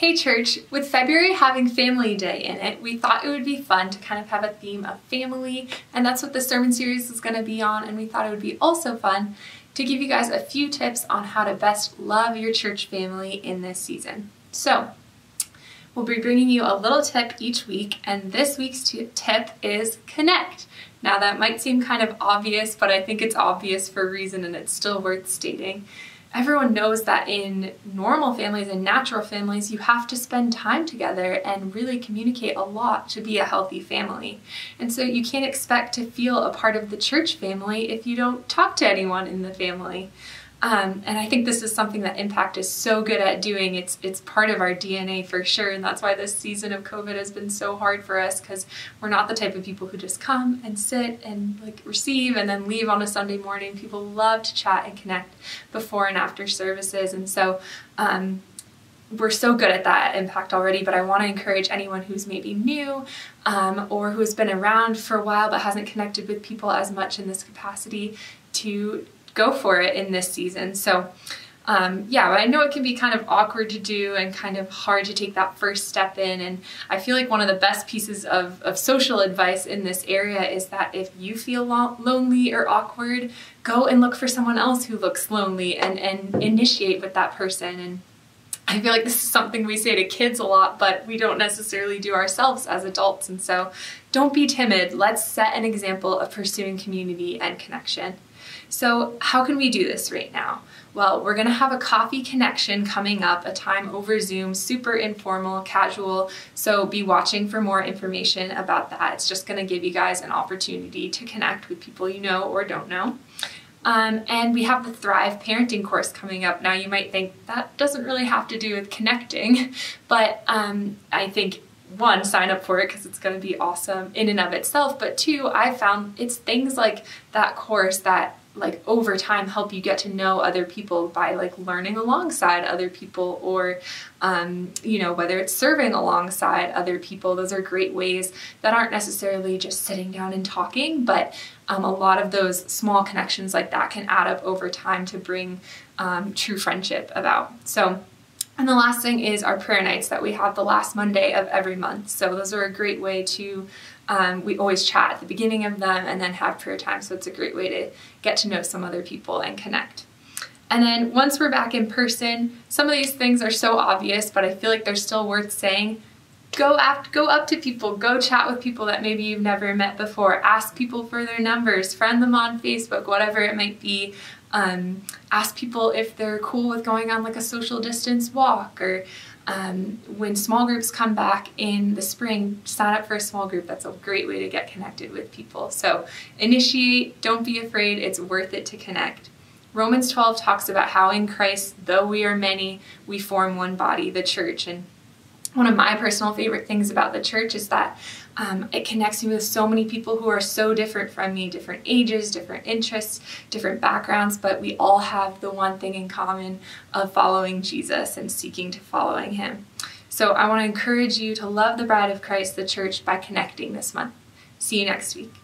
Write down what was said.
Hey church, with February having Family Day in it, we thought it would be fun to kind of have a theme of family, and that's what the sermon series is going to be on, and we thought it would be also fun to give you guys a few tips on how to best love your church family in this season. So, we'll be bringing you a little tip each week, and this week's tip is connect. Now that might seem kind of obvious, but I think it's obvious for a reason and it's still worth stating. Everyone knows that in normal families and natural families, you have to spend time together and really communicate a lot to be a healthy family. And so you can't expect to feel a part of the church family if you don't talk to anyone in the family. And I think this is something that Impact is so good at doing. It's part of our DNA for sure, and that's why this season of COVID has been so hard for us, because we're not the type of people who just come and sit and receive and then leave on a Sunday morning. People love to chat and connect before and after services, and so we're so good at that at Impact already, but I want to encourage anyone who's maybe new or who's been around for a while but hasn't connected with people as much in this capacity to go for it in this season. So yeah, I know it can be kind of awkward to do and kind of hard to take that first step in, and I feel like one of the best pieces of social advice in this area is that if you feel lonely or awkward, go and look for someone else who looks lonely and initiate with that person. And I feel like this is something we say to kids a lot, but we don't necessarily do ourselves as adults, and so don't be timid. Let's set an example of pursuing community and connection. So how can we do this right now? Well, we're going to have a coffee connection coming up, a time over Zoom, super informal, casual, so be watching for more information about that. It's just going to give you guys an opportunity to connect with people you know or don't know. And we have the Thrive Parenting course coming up. Now you might think that doesn't really have to do with connecting, but I think one, sign up for it because it's going to be awesome in and of itself, but two, I found it's things like that course that over time help you get to know other people by learning alongside other people, or whether it's serving alongside other people. Those are great ways that aren't necessarily just sitting down and talking, but a lot of those small connections like that can add up over time to bring true friendship about. So, and the last thing is our prayer nights that we have the last Monday of every month. So those are a great way to, we always chat at the beginning of them and then have prayer time. So it's a great way to get to know some other people and connect. And then once we're back in person, some of these things are so obvious, but I feel like they're still worth saying. Go up to people, go chat with people that maybe you've never met before, ask people for their numbers, friend them on Facebook, whatever it might be. Ask people if they're cool with going on a social distance walk, or when small groups come back in the spring, sign up for a small group. That's a great way to get connected with people. So initiate, don't be afraid, it's worth it to connect. Romans 12 talks about how in Christ, though we are many, we form one body, the church. And one of my personal favorite things about the church is that it connects me with so many people who are so different from me, different ages, different interests, different backgrounds, but we all have the one thing in common of following Jesus and seeking to following him. So I want to encourage you to love the bride of Christ, the church, by connecting this month. See you next week.